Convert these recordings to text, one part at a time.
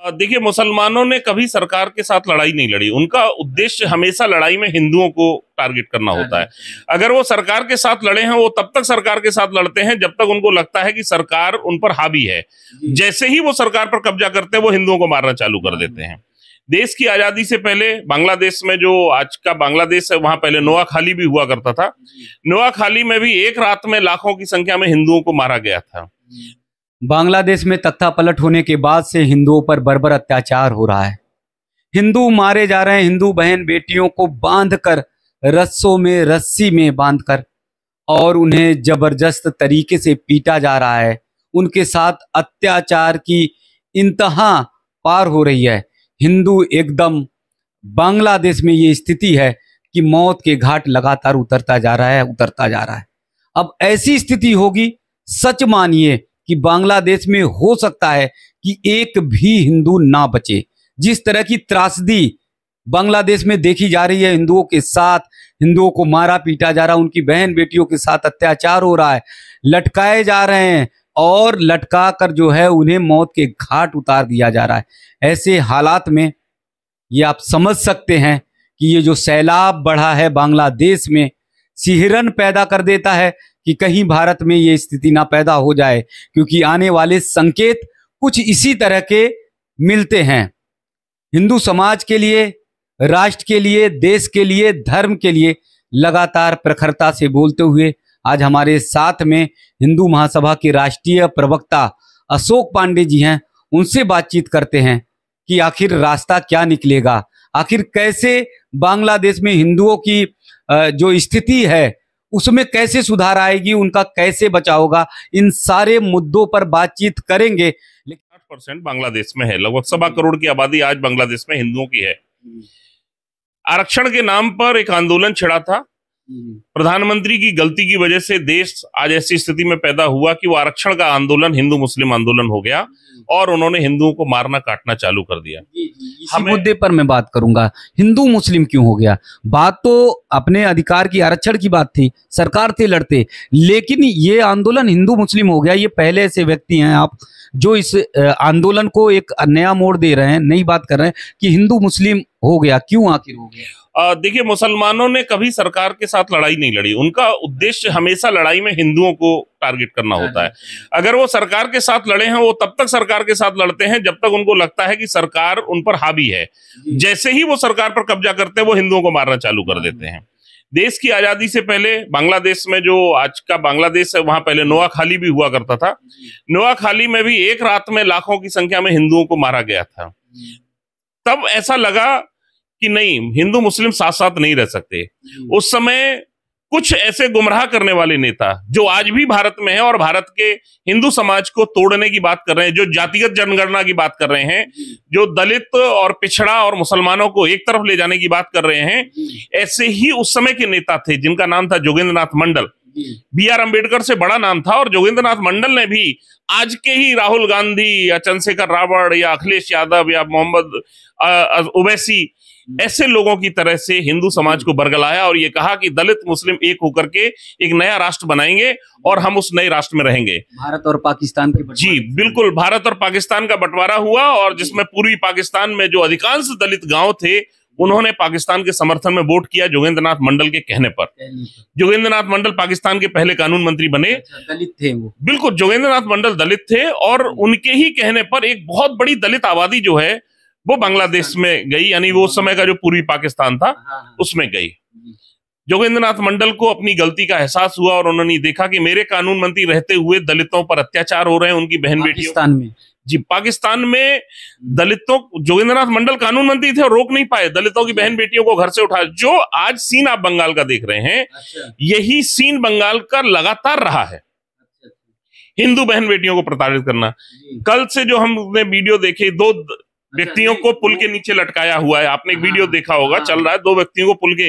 देखिए, मुसलमानों ने कभी सरकार के साथ लड़ाई नहीं लड़ी। उनका उद्देश्य हमेशा लड़ाई में हिंदुओं को टारगेट करना होता है। अगर वो सरकार के साथ लड़े हैं, वो तब तक सरकार के साथ लड़ते हैं जब तक उनको लगता है कि सरकार उन पर हावी है। जैसे ही वो सरकार पर कब्जा करते हैं, वो हिंदुओं को मारना चालू कर देते हैं। देश की आजादी से पहले बांग्लादेश में, जो आज का बांग्लादेश है, वहां पहले नोआखाली भी हुआ करता था। नोआखाली में भी एक रात में लाखों की संख्या में हिंदुओं को मारा गया था। बांग्लादेश में तख्ता पलट होने के बाद से हिंदुओं पर बर्बर अत्याचार हो रहा है। हिंदू मारे जा रहे हैं, हिंदू बहन बेटियों को बांधकर, रस्सों में रस्सी में बांधकर, और उन्हें जबरदस्त तरीके से पीटा जा रहा है। उनके साथ अत्याचार की इंतहा पार हो रही है। हिंदू एकदम, बांग्लादेश में ये स्थिति है कि मौत के घाट लगातार उतरता जा रहा है। अब ऐसी स्थिति होगी, सच मानिए कि बांग्लादेश में हो सकता है कि एक भी हिंदू ना बचे। जिस तरह की त्रासदी बांग्लादेश में देखी जा रही है, हिंदुओं के साथ, हिंदुओं को मारा पीटा जा रहा है, उनकी बहन बेटियों के साथ अत्याचार हो रहा है, लटकाए जा रहे हैं और लटका कर जो है उन्हें मौत के घाट उतार दिया जा रहा है। ऐसे हालात में ये आप समझ सकते हैं कि ये जो सैलाब बढ़ा है बांग्लादेश में, सिहरन पैदा कर देता है कि कहीं भारत में ये स्थिति ना पैदा हो जाए, क्योंकि आने वाले संकेत कुछ इसी तरह के मिलते हैं। हिंदू समाज के लिए, राष्ट्र के लिए, देश के लिए, धर्म के लिए लगातार प्रखरता से बोलते हुए आज हमारे साथ में हिंदू महासभा के राष्ट्रीय प्रवक्ता अशोक पांडे जी हैं। उनसे बातचीत करते हैं कि आखिर रास्ता क्या निकलेगा, आखिर कैसे बांग्लादेश में हिंदुओं की जो स्थिति है उसमें कैसे सुधार आएगी, उनका कैसे बचाव होगा। इन सारे मुद्दों पर बातचीत करेंगे। 8% बांग्लादेश में है, लगभग 1.25 करोड़ की आबादी आज बांग्लादेश में हिंदुओं की है। आरक्षण के नाम पर एक आंदोलन छिड़ा था। प्रधानमंत्री की गलती की वजह से देश आज ऐसी स्थिति में पैदा हुआ कि वो आरक्षण का आंदोलन हिंदू मुस्लिम आंदोलन हो गया और उन्होंने हिंदुओं को मारना काटना चालू कर दिया। इसी मुद्दे पर मैं बात करूंगा, हिंदू मुस्लिम क्यों हो गया। बात तो अपने अधिकार की, आरक्षण की बात थी, सरकार से लड़ते, लेकिन ये आंदोलन हिंदू मुस्लिम हो गया। ये पहले ऐसे व्यक्ति हैं आप जो इस आंदोलन को एक नया मोड़ दे रहे हैं, नई बात कर रहे हैं कि हिंदू मुस्लिम हो गया, क्यों आखिर हो गया। देखिए, मुसलमानों ने कभी सरकार के साथ लड़ाई नहीं लड़ी। उनका उद्देश्य हमेशा लड़ाई में हिंदुओं को टारगेट करना होता है। अगर वो सरकार के साथ लड़े हैं, वो तब तक सरकार के साथ लड़ते हैं जब तक उनको लगता है कि सरकार उन पर हावी है। जैसे ही वो सरकार पर कब्जा करते हैं, वो हिंदुओं को मारना चालू कर देते हैं। देश की आजादी से पहले बांग्लादेश में, जो आज का बांग्लादेश है, वहां पहले नोआखाली भी हुआ करता था। नोआखाली में भी एक रात में लाखों की संख्या में हिंदुओं को मारा गया था। तब ऐसा लगा कि नहीं, हिंदू मुस्लिम साथ साथ नहीं रह सकते। उस समय कुछ ऐसे गुमराह करने वाले नेता जो आज भी भारत में हैं और भारत के हिंदू समाज को तोड़ने की बात कर रहे हैं, जो जातिगत जनगणना की बात कर रहे हैं, जो दलित और पिछड़ा और मुसलमानों को एक तरफ ले जाने की बात कर रहे हैं, ऐसे ही उस समय के नेता थे जिनका नाम था जोगेंद्र नाथ मंडल। बी.आर. अम्बेडकर से बड़ा नाम था। और जोगेंद्र नाथ मंडल ने भी आज के ही राहुल गांधी या चंद्रशेखर रावण या अखिलेश यादव या मोहम्मद ओवैसी ऐसे लोगों की तरह से हिंदू समाज को बरगलाया और ये कहा कि दलित मुस्लिम एक होकर के एक नया राष्ट्र बनाएंगे और हम उस नए राष्ट्र में रहेंगे। भारत और पाकिस्तान के जी बिल्कुल, भारत और पाकिस्तान का बंटवारा हुआ और जिसमें पूर्वी पाकिस्तान में जो अधिकांश दलित गांव थे, उन्होंने पाकिस्तान के समर्थन में वोट किया जोगेंद्र नाथ मंडल के कहने पर। जोगेंद्र नाथ मंडल पाकिस्तान के पहले कानून मंत्री बने। दलित थे वो। बिल्कुल, जोगेंद्र नाथ मंडल दलित थे और उनके ही कहने पर एक बहुत बड़ी दलित आबादी जो है वो बांग्लादेश में गई, यानी वो उस समय का जो पूर्वी पाकिस्तान था उसमें गई। जोगेंद्र नाथ मंडल को अपनी गलती का एहसास हुआ और उन्होंने देखा कि मेरे कानून मंत्री रहते हुए दलितों पर अत्याचार हो रहे हैं, उनकी बहन बेटियों में। जी, पाकिस्तान में दलितों, जोगेंद्र नाथ मंडल कानून मंत्री थे और रोक नहीं पाए, दलितों की बहन बेटियों को घर से उठा। जो आज सीन आप बंगाल का देख रहे हैं, यही सीन बंगाल का लगातार रहा है, हिंदू बहन बेटियों को प्रताड़ित करना। कल से जो हमने वीडियो देखे, 2 व्यक्तियों को पुल के नीचे लटकाया हुआ है, आपने एक वीडियो देखा होगा, चल रहा है, 2 व्यक्तियों को पुल के।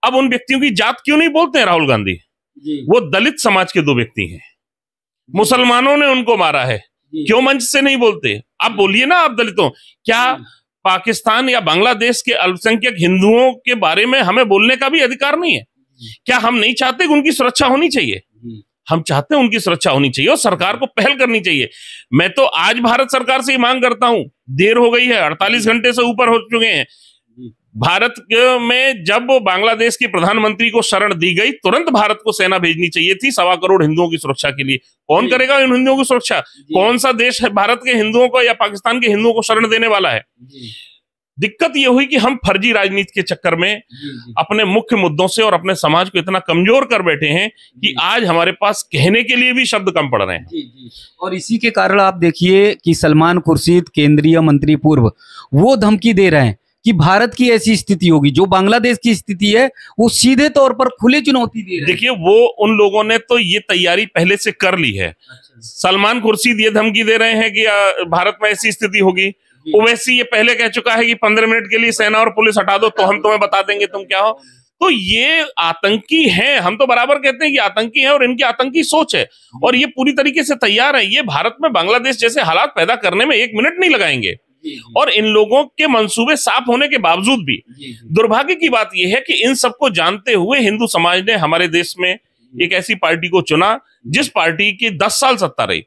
अब उन व्यक्तियों की जात क्यों नहीं बोलते हैं राहुल गांधी? वो दलित समाज के 2 व्यक्ति हैं, मुसलमानों ने उनको मारा है, क्यों मंच से नहीं बोलते? आप बोलिए ना, आप दलितों, क्या पाकिस्तान या बांग्लादेश के अल्पसंख्यक हिंदुओं के बारे में हमें बोलने का भी अधिकार नहीं है? क्या हम नहीं चाहते कि उनकी सुरक्षा होनी चाहिए? हम चाहते हैं उनकी सुरक्षा होनी चाहिए और सरकार को पहल करनी चाहिए। मैं तो आज भारत सरकार से ही मांग करता हूं, देर हो गई है, 48 घंटे से ऊपर हो चुके हैं। भारत में जब बांग्लादेश की प्रधानमंत्री को शरण दी गई, तुरंत भारत को सेना भेजनी चाहिए थी 1.25 करोड़ हिंदुओं की सुरक्षा के लिए। कौन करेगा इन हिंदुओं की सुरक्षा? कौन सा देश है भारत के हिंदुओं को या पाकिस्तान के हिंदुओं को शरण देने वाला है? दिक्कत यह हुई कि हम फर्जी राजनीति के चक्कर में अपने मुख्य मुद्दों से और अपने समाज को इतना कमजोर कर बैठे हैं कि आज हमारे पास कहने के लिए भी शब्द कम पड़ रहे हैं। और इसी के कारण आप देखिए कि सलमान खुर्शीद, केंद्रीय मंत्री पूर्व, वो धमकी दे रहे हैं कि भारत की ऐसी स्थिति होगी, जो बांग्लादेश की स्थिति है वो सीधे तौर पर खुली चुनौती दे रहे हैं। देखिए, वो उन लोगों ने तो ये तैयारी पहले से कर ली है। सलमान खुर्शीद ये धमकी दे रहे हैं कि भारत में ऐसी स्थिति होगी। ओवैसी ये पहले कह चुका है कि 15 मिनट के लिए सेना और पुलिस हटा दो तो हम तुम्हें बता देंगे तुम क्या हो। तो ये आतंकी हैं, हम तो बराबर कहते हैं कि आतंकी हैं और इनकी आतंकी सोच है और ये पूरी तरीके से तैयार है। ये भारत में बांग्लादेश जैसे हालात पैदा करने में 1 मिनट नहीं लगाएंगे। और इन लोगों के मंसूबे साफ होने के बावजूद भी दुर्भाग्य की बात यह है कि इन सबको जानते हुए हिंदू समाज ने हमारे देश में एक ऐसी पार्टी को चुना जिस पार्टी की 10 साल सत्ता रही।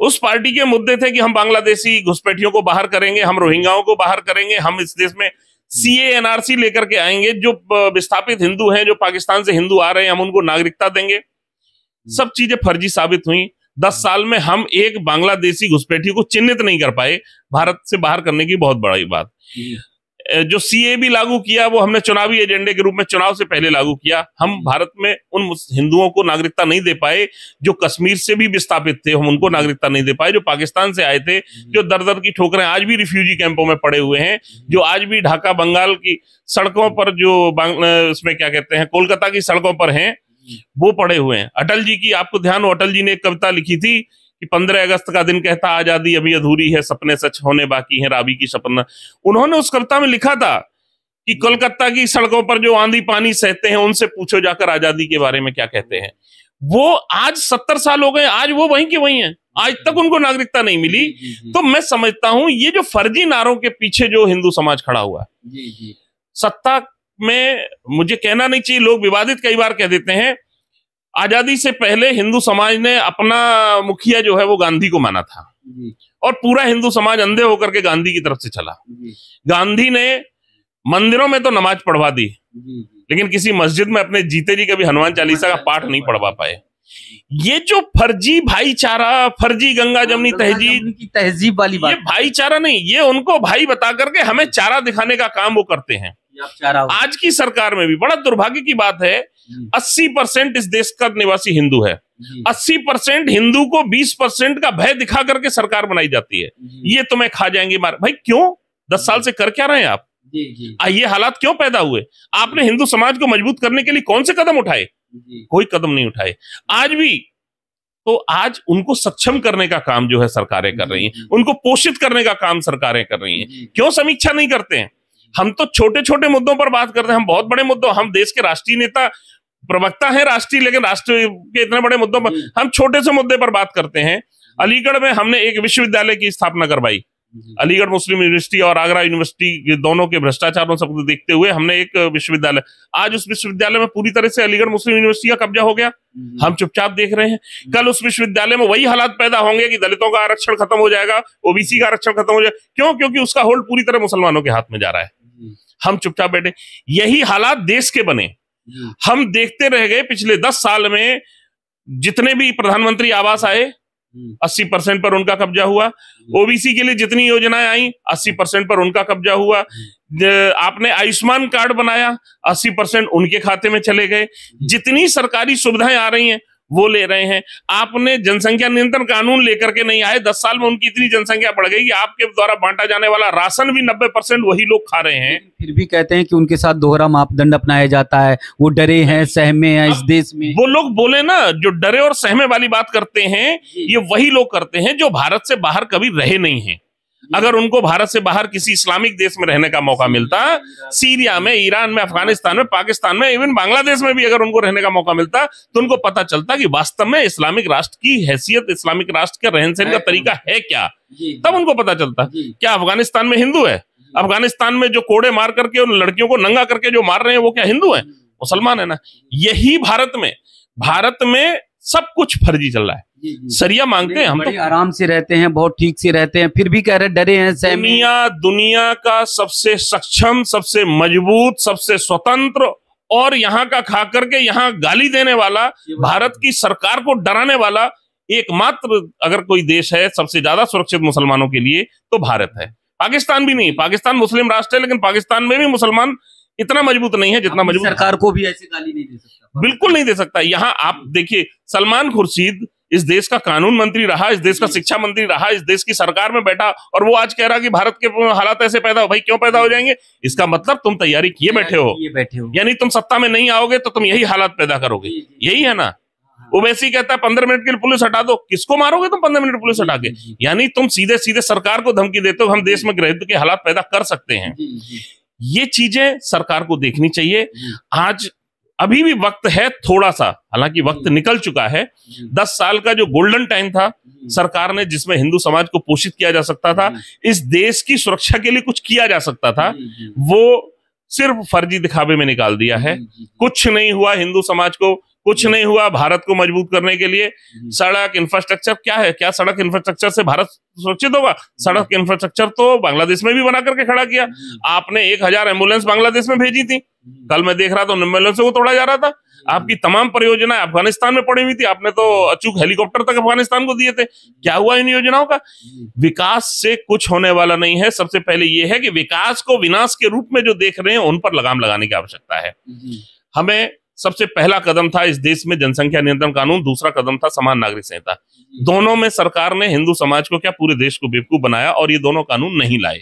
उस पार्टी के मुद्दे थे कि हम बांग्लादेशी घुसपैठियों को बाहर करेंगे, हम रोहिंग्याओं को बाहर करेंगे, हम इस देश में सीए एनआरसी लेकर के आएंगे, जो विस्थापित हिंदू हैं, जो पाकिस्तान से हिंदू आ रहे हैं, हम उनको नागरिकता देंगे। सब चीजें फर्जी साबित हुई। 10 साल में हम एक बांग्लादेशी घुसपैठी को चिन्हित नहीं कर पाए। भारत से बाहर करने की बहुत बड़ी बात। जो सीए भी लागू किया वो हमने चुनावी एजेंडे के रूप में चुनाव से पहले लागू किया। हम भारत में उन हिंदुओं को नागरिकता नहीं दे पाए जो कश्मीर से भी विस्थापित थे, हम उनको नागरिकता नहीं दे पाए। जो पाकिस्तान से आए थे, जो दर दर की ठोकरें आज भी रिफ्यूजी कैंपों में पड़े हुए हैं, जो आज भी ढाका बंगाल की सड़कों पर, जो उसमें क्या कहते हैं, कोलकाता की सड़कों पर हैं, वो पड़े हुए हैं। अटल जी की आपको ध्यान हो, अटल जी ने एक कविता लिखी थी कि 15 अगस्त का दिन कहता आजादी अभी अधूरी है, सपने सच होने बाकी है, रावी की सपना। उन्होंने उस कविता में लिखा था कि कोलकाता की सड़कों पर जो आंधी पानी सहते हैं उनसे पूछो जाकर आजादी के बारे में क्या कहते हैं। वो आज 70 साल हो गए, आज वो वहीं के वहीं हैं, आज तक उनको नागरिकता नहीं मिली। तो मैं समझता हूं ये जो फर्जी नारों के पीछे जो हिंदू समाज खड़ा हुआ है, सत्ता में, मुझे कहना नहीं चाहिए, लोग विवादित कई बार कह देते हैं, आजादी से पहले हिंदू समाज ने अपना मुखिया जो है वो गांधी को माना था और पूरा हिंदू समाज अंधे होकर के गांधी की तरफ से चला। गांधी ने मंदिरों में तो नमाज पढ़वा दी, लेकिन किसी मस्जिद में अपने जीते जी कभी हनुमान चालीसा का पाठ नहीं पढ़वा पाए। ये जो फर्जी भाईचारा, फर्जी गंगा जमनी तहजीब वाली बात, ये भाईचारा नहीं, ये उनको भाई बता करके हमें चारा दिखाने का काम वो करते हैं। आज की सरकार में भी बड़ा दुर्भाग्य की बात है, 80% इस देश का निवासी हिंदू है। 80% हिंदू को 20% का भय दिखा करके सरकार बनाई जाती है। ये तुम्हें खा जाएंगे मार। भाई क्यों? 10 साल से कर क्या रहे हैं आप? ये हालात क्यों पैदा हुए? आपने हिंदू समाज को मजबूत करने के लिए कौन से कदम उठाए? कोई कदम नहीं उठाए। आज भी तो आज उनको सक्षम करने का काम जो है सरकारें कर रही हैं, उनको पोषित करने का काम सरकारें कर रही हैं। क्यों समीक्षा नहीं करते हैं? हम तो छोटे छोटे मुद्दों पर बात करते हैं, हम बहुत बड़े मुद्दों, हम देश के राष्ट्रीय नेता, प्रवक्ता है राष्ट्रीय, लेकिन राष्ट्र के इतने बड़े मुद्दों पर हम छोटे से मुद्दे पर बात करते हैं। अलीगढ़ में हमने एक विश्वविद्यालय की स्थापना करवाई। अलीगढ़ मुस्लिम यूनिवर्सिटी और आगरा यूनिवर्सिटी दोनों के भ्रष्टाचारों सबको देखते हुए हमने एक विश्वविद्यालय, आज उस विश्वविद्यालय में पूरी तरह से अलीगढ़ मुस्लिम यूनिवर्सिटी का कब्जा हो गया। हम चुपचाप देख रहे हैं। कल उस विश्वविद्यालय में वही हालात पैदा होंगे कि दलितों का आरक्षण खत्म हो जाएगा, ओबीसी का आरक्षण खत्म हो जाएगा। क्यों? क्योंकि उसका होल्ड पूरी तरह मुसलमानों के हाथ में जा रहा है। हम चुपचाप बैठे। यही हालात देश के बने, हम देखते रह गए। पिछले 10 साल में जितने भी प्रधानमंत्री आवास आए, 80% पर उनका कब्जा हुआ। ओबीसी के लिए जितनी योजनाएं आई, 80% पर उनका कब्जा हुआ। आपने आयुष्मान कार्ड बनाया, 80% उनके खाते में चले गए। जितनी सरकारी सुविधाएं आ रही हैं वो ले रहे हैं। आपने जनसंख्या नियंत्रण कानून लेकर के नहीं आए, 10 साल में उनकी इतनी जनसंख्या बढ़ गई कि आपके द्वारा बांटा जाने वाला राशन भी 90% वही लोग खा रहे हैं। फिर भी कहते हैं कि उनके साथ दोहरा मापदंड अपनाया जाता है, वो डरे हैं, सहमे हैं इस देश में। वो लोग बोले ना, जो डरे और सहमे वाली बात करते हैं, ये वही लोग करते हैं जो भारत से बाहर कभी रहे नहीं हैं। अगर उनको भारत से बाहर किसी इस्लामिक देश में रहने का मौका मिलता, सीरिया में, ईरान में, अफगानिस्तान में, पाकिस्तान में, इवन बांग्लादेश में भी अगर उनको रहने का मौका मिलता, तो उनको पता चलता कि वास्तव में इस्लामिक राष्ट्र की हैसियत, इस्लामिक राष्ट्र के रहन सहन का तरीका है क्या। तब उनको पता चलता क्या अफगानिस्तान में हिंदू है, अफगानिस्तान में जो कोड़े मार करके उन लड़कियों को नंगा करके जो मार रहे हैं वो क्या हिंदू है, मुसलमान है ना। यही भारत में सब कुछ फर्जी चल रहा है। सरिया मांगते हैं हम बड़े आराम से रहते हैं, बहुत ठीक से रहते हैं, फिर भी कह रहे डरे हैं। दुनिया का सबसे सक्षम, सबसे मजबूत, सबसे स्वतंत्र और यहाँ का खा करके यहाँ गाली देने वाला, भारत की सरकार को डराने वाला एकमात्र अगर कोई देश है सबसे ज्यादा सुरक्षित मुसलमानों के लिए तो भारत है। पाकिस्तान भी नहीं, पाकिस्तान मुस्लिम राष्ट्र है, लेकिन पाकिस्तान में भी मुसलमान इतना मजबूत नहीं है जितना मजबूत। सरकार को भी ऐसी गाली नहीं दे सकता, बिल्कुल नहीं दे सकता। यहाँ आप देखिए, सलमान खुर्शीद इस देश का कानून मंत्री रहा, इस देश का शिक्षा मंत्री रहा, इस देश की सरकार में बैठा, और वो आज कह रहा कि भारत के हालात ऐसे पैदा हो। भाई क्यों पैदा हो जाएंगे? इसका मतलब तुम तैयारी किए बैठे हो, यानी तुम सत्ता में नहीं आओगे तो तुम यही हालात पैदा करोगे। यही है ना। ओवैसी कहता है 15 मिनट के लिए पुलिस हटा दो। किसको मारोगे तुम 15 मिनट पुलिस हटा के? यानी तुम सीधे सीधे सरकार को धमकी देते हो हम देश में गृह युद्ध के हालात पैदा कर सकते हैं। ये चीजें सरकार को देखनी चाहिए। आज अभी भी वक्त है थोड़ा सा, हालांकि वक्त निकल चुका है। 10 साल का जो गोल्डन टाइम था सरकार ने, जिसमें हिंदू समाज को पोषित किया जा सकता था, इस देश की सुरक्षा के लिए कुछ किया जा सकता था, वो सिर्फ फर्जी दिखावे में निकाल दिया है। कुछ नहीं हुआ हिंदू समाज को, कुछ नहीं हुआ भारत को मजबूत करने के लिए। सड़क इंफ्रास्ट्रक्चर क्या है? क्या सड़क इंफ्रास्ट्रक्चर से भारत सुरक्षित होगा? सड़क इंफ्रास्ट्रक्चर तो बांग्लादेश में भी बना करके खड़ा किया आपने। 1000 एम्बुलेंस बांग्लादेश में भेजी थी। कल मैं देख रहा था एम्बुलेंस को तोड़ा जा रहा था। आपकी तमाम परियोजनाएं अफगानिस्तान में पड़ी हुई थी, आपने तो अचूक हेलीकॉप्टर तक अफगानिस्तान को दिए थे। क्या हुआ इन योजनाओं का? विकास से कुछ होने वाला नहीं है। सबसे पहले यह है कि विकास को विनाश के रूप में जो देख रहे हैं उन पर लगाम लगाने की आवश्यकता है। हमें सबसे पहला कदम था इस देश में जनसंख्या नियंत्रण कानून, दूसरा कदम था समान नागरिक संहिता। दोनों में सरकार ने हिंदू समाज को क्या पूरे देश को बेवकूफ बनाया और ये दोनों कानून नहीं लाए।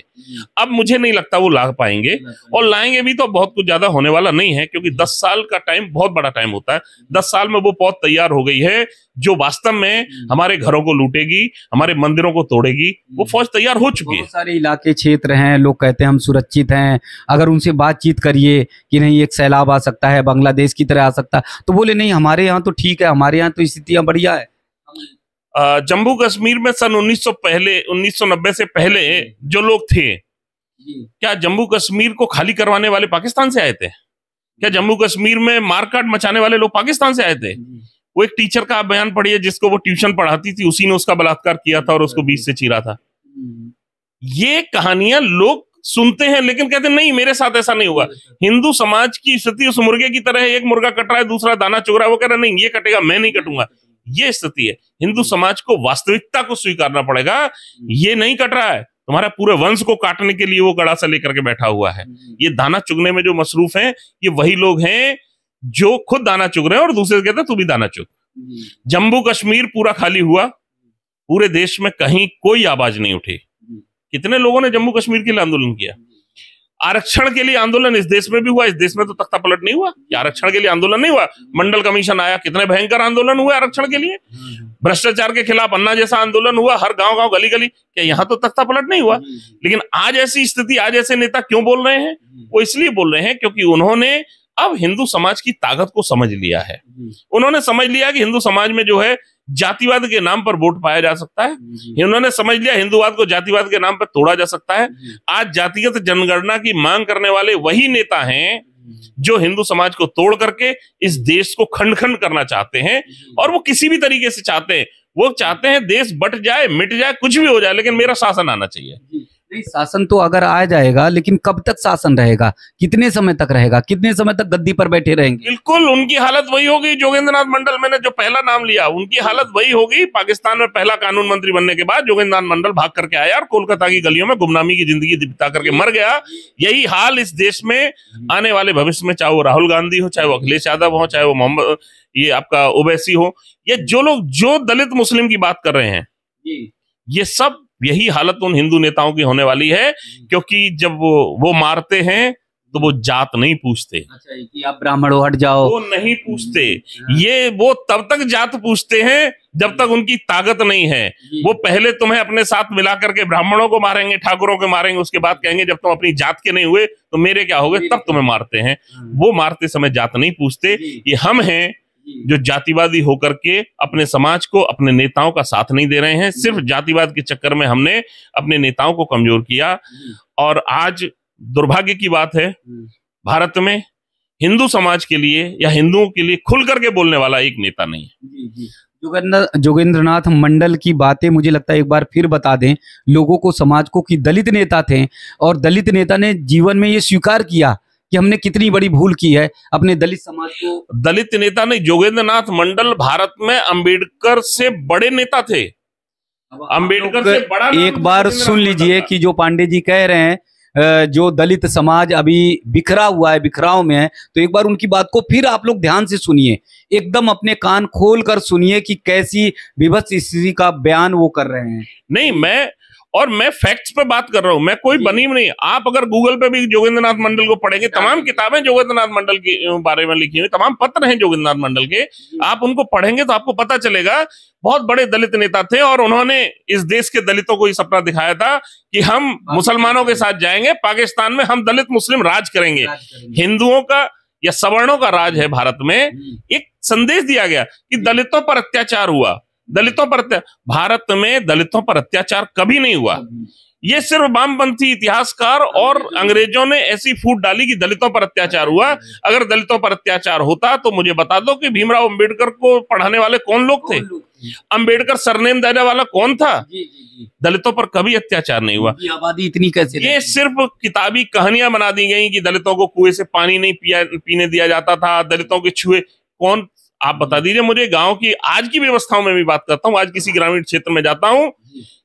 अब मुझे नहीं लगता वो ला पाएंगे, और लाएंगे भी तो बहुत कुछ ज्यादा होने वाला नहीं है, क्योंकि 10 साल का टाइम बहुत बड़ा टाइम होता है। 10 साल में वो पौध तैयार हो गई है जो वास्तव में हमारे घरों को लूटेगी, हमारे मंदिरों को तोड़ेगी। वो फौज तैयार हो चुकी है। बहुत सारे इलाके क्षेत्र हैं, लोग कहते हैं हम सुरक्षित हैं, अगर उनसे बातचीत करिए कि नहीं एक सैलाब आ सकता है, बांग्लादेश की तरह आ सकता है, तो बोले नहीं हमारे यहाँ तो ठीक है, हमारे यहाँ तो स्थितियां बढ़िया है। जम्मू कश्मीर में सन 1990 से पहले जो लोग थे, क्या जम्मू कश्मीर को खाली करवाने वाले पाकिस्तान से आए थे? क्या जम्मू कश्मीर में मारकाट मचाने वाले लोग पाकिस्तान से आए थे? वो एक टीचर का बयान पढ़िए जिसको वो ट्यूशन पढ़ाती थी, उसी ने उसका बलात्कार किया था और उसको बीच से चीरा था। ये कहानियां लोग सुनते हैं लेकिन कहते हैं नहीं मेरे साथ ऐसा नहीं हुआ। हिंदू समाज की स्थिति उस मुर्गे की तरह है, एक मुर्गा कट रहा है, दूसरा दाना चुग रहा है, वो कह रहा नहीं ये कटेगा, मैं नहीं कटूंगा। ये स्थिति है। हिंदू समाज को वास्तविकता को स्वीकारना पड़ेगा। ये नहीं कट रहा है, तुम्हारा पूरे वंश को काटने के लिए वो कड़ा सा लेकर के बैठा हुआ है। ये दाना चुगने में जो मसरूफ हैं, ये वही लोग हैं जो खुद दाना चुग रहे हैं और दूसरे कहते हैं तू भी दाना चुग। जम्मू कश्मीर पूरा खाली हुआ, पूरे देश में कहीं कोई आवाज नहीं उठी। कितने लोगों ने जम्मू कश्मीर के लिए आंदोलन किया? आरक्षण के लिए आंदोलन इस देश में भी हुआ। इस देश में तो तख्ता पलट नहीं हुआ कि आरक्षण के लिए आंदोलन नहीं हुआ। मंडल कमीशन आया, कितने भयंकर आंदोलन हुए आरक्षण के लिए। भ्रष्टाचार के खिलाफ अन्ना जैसा आंदोलन हुआ, हर गांव गांव गली गली। क्या यहाँ तो तख्ता पलट नहीं हुआ? लेकिन आज ऐसी स्थिति, आज ऐसे नेता क्यों बोल रहे हैं? वो इसलिए बोल रहे हैं क्योंकि उन्होंने अब हिंदू समाज की ताकत को समझ लिया है। उन्होंने समझ लिया कि हिंदू समाज में जो है जातिवाद के नाम पर वोट पाया जा सकता है। उन्होंने समझ लिया हिंदूवाद को जातिवाद के नाम पर तोड़ा जा सकता है। आज जातिगत जनगणना की मांग करने वाले वही नेता हैं जो हिंदू समाज को तोड़ करके इस देश को खंड खंड करना चाहते हैं। और वो किसी भी तरीके से चाहते हैं, वो चाहते हैं देश बट जाए, मिट जाए, कुछ भी हो जाए, लेकिन मेरा शासन आना चाहिए। नहीं, शासन तो अगर आ जाएगा, लेकिन कब तक शासन रहेगा? कितने समय तक रहेगा? कितने समय तक गद्दी पर बैठे रहेंगे? बिल्कुल उनकी हालत वही होगी। जोगेंद्रनाथ मंडल, मैंने जो पहला नाम लिया, उनकी हालत वही होगी। पाकिस्तान में पहला कानून मंत्री बनने के बाद जोगेंद्रनाथ मंडल भाग करके आया और कोलकाता की गलियों में गुमनामी की जिंदगी बिता करके मर गया। यही हाल इस देश में आने वाले भविष्य में, चाहे वो राहुल गांधी हो, चाहे वो अखिलेश यादव हो, चाहे वो मोहम्मद ये आपका ओवैसी हो, ये जो लोग जो दलित मुस्लिम की बात कर रहे हैं, ये सब यही हालत उन हिंदू नेताओं की होने वाली है। क्योंकि जब वो मारते हैं तो वो जात नहीं पूछते। अच्छा, कि आप ब्राह्मण हो हट जाओ, वो नहीं पूछते। ये वो तब तक जात पूछते हैं जब तक उनकी ताकत नहीं है। वो पहले तुम्हें अपने साथ मिला करके ब्राह्मणों को मारेंगे, ठाकुरों को मारेंगे, उसके बाद कहेंगे जब तुम अपनी जात के नहीं हुए तो मेरे क्या होगे, तब तुम्हें मारते हैं। वो मारते समय जात नहीं पूछते। ये हम हैं जो जातिवादी होकर के अपने समाज को, अपने नेताओं का साथ नहीं दे रहे हैं। सिर्फ जातिवाद के चक्कर में हमने अपने नेताओं को कमजोर किया। और आज दुर्भाग्य की बात है, भारत में हिंदू समाज के लिए या हिंदुओं के लिए खुल करके बोलने वाला एक नेता नहीं है। जोगेंद्रनाथ मंडल की बातें मुझे लगता है एक बार फिर बता दें लोगों को, समाज को, कि दलित नेता थे और दलित नेता ने जीवन में ये स्वीकार किया कि हमने कितनी बड़ी भूल की है अपने दलित समाज को। दलित नेता नहीं, जोगेंद्रनाथ मंडल भारत में अंबेडकर से बड़े नेता थे। अंबेडकर से बड़ा एक बार सुन लीजिए कि जो पांडे जी कह रहे हैं जो दलित समाज अभी बिखरा हुआ है, बिखराव में है, तो एक बार उनकी बात को फिर आप लोग ध्यान से सुनिए, एकदम अपने कान खोल कर सुनिए कि कैसी विभत्स स्थिति का बयान वो कर रहे हैं। नहीं, मैं फैक्ट्स पे बात कर रहा हूं, मैं कोई बनी नहीं। आप अगर गूगल पे भी जोगेंद्रनाथ मंडल को पढ़ेंगे, तमाम किताबें जोगेंद्रनाथ मंडल के बारे में लिखी हुई, तमाम पत्र हैं जोगेंद्रनाथ मंडल के, आप उनको पढ़ेंगे तो आपको पता चलेगा बहुत बड़े दलित नेता थे और उन्होंने इस देश के दलितों को ये सपना दिखाया था कि हम मुसलमानों के साथ जाएंगे, पाकिस्तान में हम दलित मुस्लिम राज करेंगे, हिंदुओं का या सवर्णों का राज है भारत में। एक संदेश दिया गया कि दलितों पर अत्याचार हुआ, भारत में दलितों पर अत्याचार कभी नहीं हुआ। ये सिर्फ वामपंथी इतिहासकार और अंग्रेजों ने ऐसी फूट डाली कि दलितों पर अत्याचार हुआ। अगर दलितों पर अत्याचार होता तो मुझे बता दो कि भीमराव अंबेडकर को पढ़ाने वाले कौन लोग थे, अंबेडकर सरनेम देने वाला कौन था। दलितों पर कभी अत्याचार नहीं हुआ। आबादी इतनी कैसे? ये सिर्फ किताबी कहानियां बना दी गई कि दलितों को कुएं से पानी नहीं पीने दिया जाता था, दलितों के छुए कौन। आप बता दीजिए मुझे, गांव की आज की व्यवस्थाओं में भी बात करता हूं, आज किसी ग्रामीण क्षेत्र में जाता हूं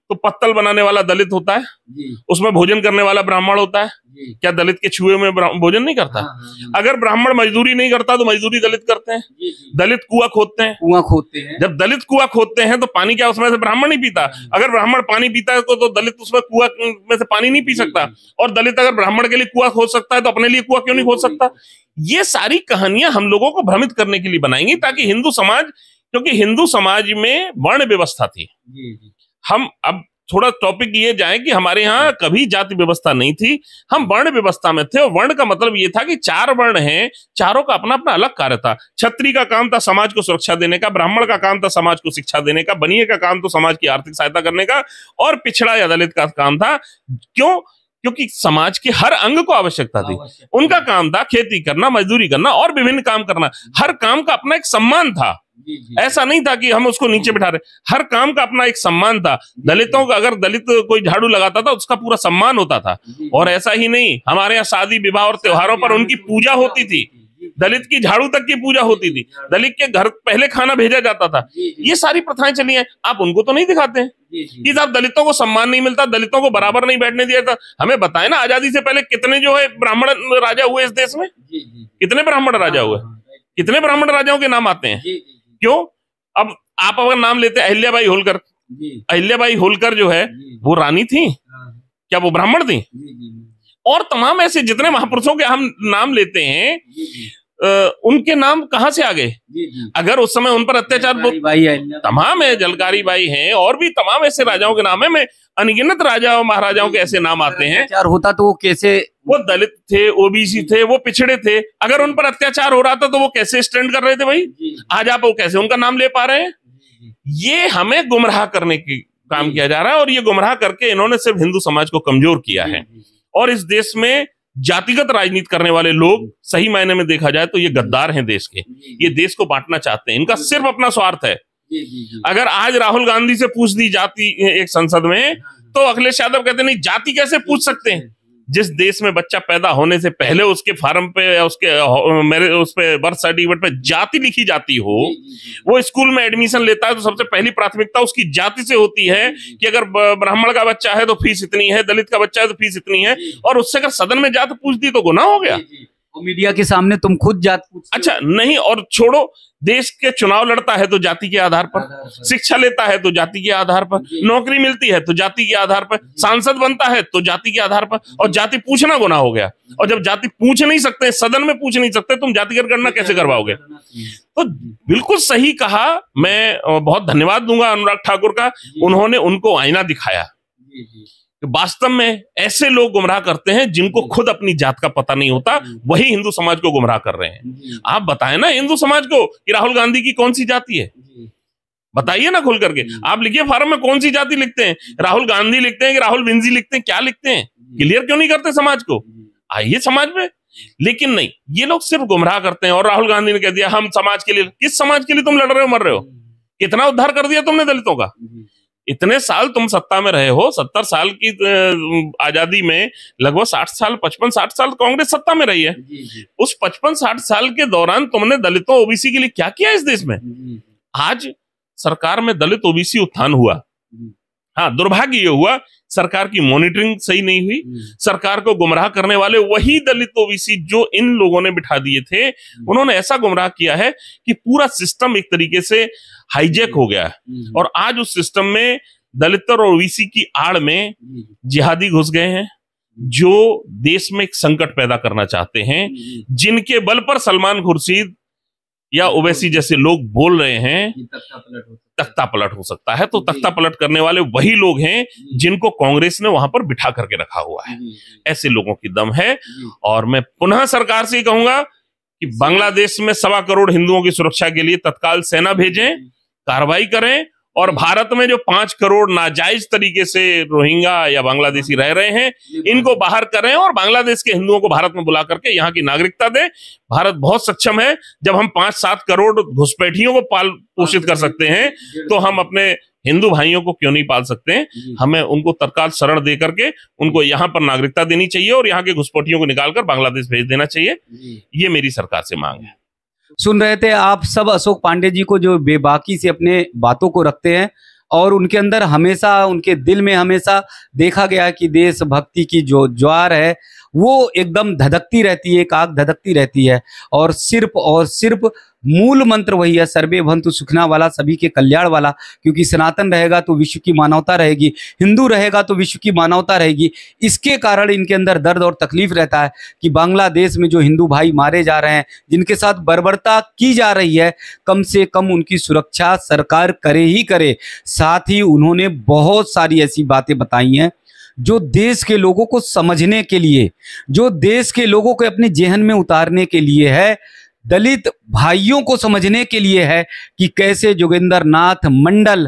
तो पत्तल बनाने वाला दलित होता है, उसमें भोजन करने वाला ब्राह्मण होता है। क्या दलित के छुए में भोजन नहीं करता? अगर ब्राह्मण मजदूरी नहीं करता तो मजदूरी दलित करते हैं। दलित कुआं खोदते हैं, जब दलित कुआं खोदते हैं तो पानी क्या उसमें से ब्राह्मण नहीं पीता? अगर ब्राह्मण पानी पीता है तो दलित उसमें कुआं में से पानी नहीं पी सकता। और दलित अगर ब्राह्मण के लिए कुआं खोद सकता है तो अपने लिए कुआं क्यों नहीं खोद सकता? ये सारी कहानियां हम लोगों को भ्रमित करने के लिए बनाएंगी ताकि हिंदू समाज, क्योंकि हिंदू समाज में वर्ण व्यवस्था थी। हम अब थोड़ा टॉपिक ये जाए कि हमारे यहाँ कभी जाति व्यवस्था नहीं थी, हम वर्ण व्यवस्था में थे। और वर्ण का मतलब ये था कि 4 वर्ण हैं, चारों का अपना अपना अलग कार्य था। क्षत्रिय का काम था समाज को सुरक्षा देने का, ब्राह्मण का काम था समाज को शिक्षा देने का, बनिए का काम तो समाज की आर्थिक सहायता करने का, और पिछड़ा या दलित का काम था, क्यों? क्योंकि समाज के हर अंग को आवश्यकता थी। उनका काम था खेती करना, मजदूरी करना और विभिन्न काम करना। हर काम का अपना एक सम्मान था। ऐसा नहीं था कि हम उसको नीचे बिठा रहे, हर काम का अपना एक सम्मान था। दलितों का, अगर दलित कोई झाड़ू लगाता था उसका पूरा सम्मान होता था। और ऐसा ही नहीं, हमारे यहाँ शादी विवाह और त्योहारों पर उनकी पूजा होती थी, दलित की झाड़ू तक की पूजा होती थी, दलित के घर पहले खाना भेजा जाता था। ये सारी प्रथाएं चली हैं, आप उनको तो नहीं दिखाते हैं कि साहब दलितों को सम्मान नहीं मिलता, दलितों को बराबर नहीं बैठने दिया था। हमें बताएं ना, आजादी से पहले कितने जो है ब्राह्मण राजा हुए इस देश में? कितने ब्राह्मण राजा हुए? कितने ब्राह्मण राजाओं के नाम आते हैं? क्यों? अब आप अगर नाम लेते अहिल्याबाई होलकर, अहिल्याबाई होलकर जो है वो रानी थी क्या? वो ब्राह्मण थी? और तमाम ऐसे जितने महापुरुषों के हम नाम लेते हैं, उनके नाम कहां से आ गए? अगर उस समय उन पर अत्याचार तमाम है, जलकारी बाई हैं, और भी तमाम ऐसे राजाओं के नाम है, मैं अनगिनत राजा और महाराजाओं के ऐसे नाम आते हैं। अत्याचार होता तो वो कैसे? वो दलित थे, ओबीसी थे, वो पिछड़े थे। अगर उन पर अत्याचार हो रहा था तो वो कैसे स्टैंड कर रहे थे भाई? आज आप वो कैसे उनका नाम ले पा रहे हैं? ये हमें गुमराह करने की काम किया जा रहा है, और ये गुमराह करके इन्होंने सिर्फ हिंदू समाज को कमजोर किया है। और इस देश में जातिगत राजनीति करने वाले लोग, सही मायने में देखा जाए तो ये गद्दार हैं देश के। ये देश को बांटना चाहते हैं, इनका सिर्फ अपना स्वार्थ है। अगर आज राहुल गांधी से पूछ दी जाति एक संसद में, तो अखिलेश यादव कहते नहीं, जाति कैसे पूछ सकते हैं? जिस देश में बच्चा पैदा होने से पहले उसके फार्म पे या उसके उस पे बर्थ सर्टिफिकेट पे जाति लिखी जाती हो, वो स्कूल में एडमिशन लेता है तो सबसे पहली प्राथमिकता उसकी जाति से होती है कि अगर ब्राह्मण का बच्चा है तो फीस इतनी है, दलित का बच्चा है तो फीस इतनी है। और उससे अगर सदन में जात पूछ दी तो गुनाह हो गया। मीडिया के सामने तुम खुद जात पूछते हो। अच्छा नहीं, और छोड़ो, देश के चुनाव लड़ता है तो जाति के आधार पर, शिक्षा लेता है तो जाति के आधार पर, नौकरी मिलती है तो जाति के आधार पर, सांसद बनता है तो जाति के आधार पर, और जाति पूछना गुनाह हो गया। और जब जाति पूछ नहीं सकते, सदन में पूछ नहीं सकते, तुम जातिगत गणना कैसे करवाओगे? तो बिल्कुल सही कहा। मैं बहुत धन्यवाद दूंगा अनुराग ठाकुर का, उन्होंने उनको आईना दिखाया। वास्तव में ऐसे लोग गुमराह करते हैं जिनको खुद अपनी जात का पता नहीं होता, वही हिंदू समाज को गुमराह कर रहे हैं। आप बताएं ना हिंदू समाज को कि राहुल गांधी की कौन सी जाति है? बताइए ना खुल करके। आप लिखिए फार्म में कौन सी जाति लिखते हैं, राहुल गांधी लिखते हैं कि राहुल विंजी लिखते हैं, क्या लिखते हैं? क्लियर क्यों नहीं करते समाज को? आइए समाज में, लेकिन नहीं, ये लोग सिर्फ गुमराह करते हैं। और राहुल गांधी ने कह दिया हम समाज के लिए, किस समाज के लिए तुम लड़ रहे हो, मर रहे हो? कितना उद्धार कर दिया तुमने दलितों का? इतने साल तुम सत्ता में रहे हो, 70 साल की आजादी में लगभग 60 साल, 55-60 साल कांग्रेस सत्ता में रही है। उस 55-60 साल के दौरान तुमने दलितों, ओबीसी के लिए क्या किया इस देश में? आज सरकार में दलित ओबीसी उत्थान हुआ। हाँ, दुर्भाग्य ये हुआ सरकार की मॉनिटरिंग सही नहीं हुई। सरकार को गुमराह करने वाले वही दलित ओबीसी जो इन लोगों ने बिठा दिए थे, उन्होंने ऐसा गुमराह किया है कि पूरा सिस्टम एक तरीके से हाईजैक हो गया है। और आज उस सिस्टम में दलित और ओबीसी की आड़ में जिहादी घुस गए हैं, जो देश में एक संकट पैदा करना चाहते हैं, जिनके बल पर सलमान खुर्शीद या ओवैसी जैसे लोग बोल रहे हैं तख्ता पलट हो सकता है। तो तख्ता पलट करने वाले वही लोग हैं जिनको कांग्रेस ने वहां पर बिठा करके रखा हुआ है। ऐसे लोगों की दम है। और मैं पुनः सरकार से कहूंगा कि बांग्लादेश में 1.25 करोड़ हिंदुओं की सुरक्षा के लिए तत्काल सेना भेजें, कार्रवाई करें। और भारत में जो 5 करोड़ नाजायज तरीके से रोहिंग्या या बांग्लादेशी रह रहे हैं, इनको बाहर करें और बांग्लादेश के हिंदुओं को भारत में बुला करके यहाँ की नागरिकता दें। भारत बहुत सक्षम है। जब हम 5-7 करोड़ घुसपैठियों को पाल पोषित कर सकते हैं, तो हम अपने हिंदू भाइयों को क्यों नहीं पाल सकते हैं? हमें उनको तत्काल शरण दे करके उनको यहाँ पर नागरिकता देनी चाहिए और यहाँ के घुसपैठियों को निकालकर बांग्लादेश भेज देना चाहिए। ये मेरी सरकार से मांग है। सुन रहे थे आप सब अशोक पांडे जी को, जो बेबाकी से अपने बातों को रखते हैं और उनके अंदर हमेशा, उनके दिल में हमेशा देखा गया है कि देशभक्ति की जो ज्वार है वो एकदम धधकती रहती है, एक आग धधकती रहती है। और सिर्फ मूल मंत्र वही है, सर्वे भवन्तु सुखिनः वाला, सभी के कल्याण वाला। क्योंकि सनातन रहेगा तो विश्व की मानवता रहेगी, हिंदू रहेगा तो विश्व की मानवता रहेगी। इसके कारण इनके अंदर दर्द और तकलीफ रहता है कि बांग्लादेश में जो हिंदू भाई मारे जा रहे हैं, जिनके साथ बर्बरता की जा रही है, कम से कम उनकी सुरक्षा सरकार करे ही करे। साथ ही उन्होंने बहुत सारी ऐसी बातें बताई हैं जो देश के लोगों को समझने के लिए, जो देश के लोगों को अपने जेहन में उतारने के लिए है, दलित भाइयों को समझने के लिए है कि कैसे जोगेंद्र नाथ मंडल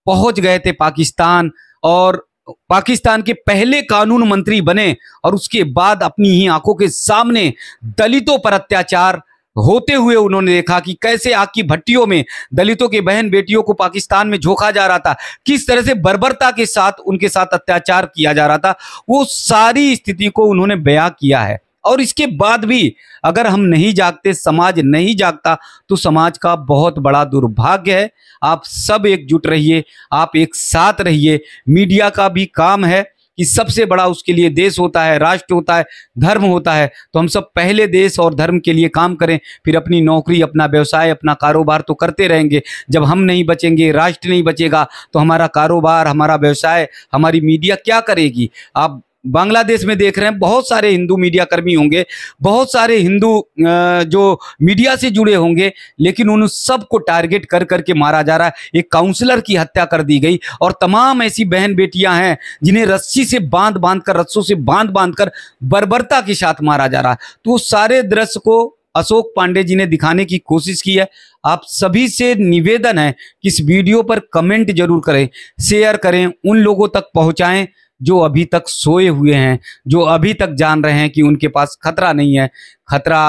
पहुंच गए थे पाकिस्तान और पाकिस्तान के पहले कानून मंत्री बने और उसके बाद अपनी ही आंखों के सामने दलितों पर अत्याचार होते हुए उन्होंने देखा कि कैसे आग की भट्टियों में दलितों के बहन बेटियों को पाकिस्तान में झोंका जा रहा था, किस तरह से बर्बरता के साथ उनके साथ अत्याचार किया जा रहा था। वो सारी स्थिति को उन्होंने बयां किया है। और इसके बाद भी अगर हम नहीं जागते, समाज नहीं जागता, तो समाज का बहुत बड़ा दुर्भाग्य है। आप सब एकजुट रहिए, आप एक साथ रहिए। मीडिया का भी काम है कि सबसे बड़ा उसके लिए देश होता है, राष्ट्र होता है, धर्म होता है। तो हम सब पहले देश और धर्म के लिए काम करें, फिर अपनी नौकरी, अपना व्यवसाय, अपना कारोबार तो करते रहेंगे। जब हम नहीं बचेंगे, राष्ट्र नहीं बचेगा, तो हमारा कारोबार, हमारा व्यवसाय, हमारी मीडिया क्या करेगी? आप बांग्लादेश में देख रहे हैं बहुत सारे हिंदू मीडिया कर्मी होंगे, बहुत सारे हिंदू जो मीडिया से जुड़े होंगे, लेकिन उन सबको टारगेट कर करके मारा जा रहा है। एक काउंसलर की हत्या कर दी गई और तमाम ऐसी बहन बेटियां हैं जिन्हें रस्सी से बांध कर, रस्सों से बांध कर बर्बरता के साथ मारा जा रहा है। तो सारे दृश्य को अशोक पांडे जी ने दिखाने की कोशिश की है। आप सभी से निवेदन है कि इस वीडियो पर कमेंट जरूर करें, शेयर करें, उन लोगों तक पहुंचाएं जो अभी तक सोए हुए हैं, जो अभी तक जान रहे हैं कि उनके पास खतरा नहीं है। खतरा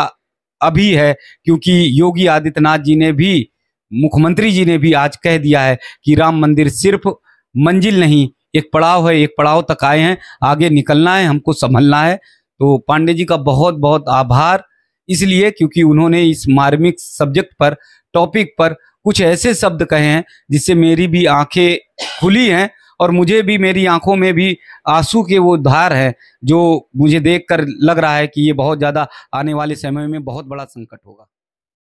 अभी है, क्योंकि योगी आदित्यनाथ जी ने भी, मुख्यमंत्री जी ने भी आज कह दिया है कि राम मंदिर सिर्फ मंजिल नहीं, एक पड़ाव है, एक पड़ाव तक आए हैं, आगे निकलना है, हमको संभलना है। तो पांडे जी का बहुत बहुत आभार, इसलिए क्योंकि उन्होंने इस मार्मिक सब्जेक्ट पर, टॉपिक पर कुछ ऐसे शब्द कहे हैं जिससे मेरी भी आंखें खुली हैं और मुझे भी, मेरी आंखों में भी आंसू के वो धार है, जो मुझे देखकर लग रहा है कि ये बहुत ज़्यादा आने वाले समय में बहुत बड़ा संकट होगा।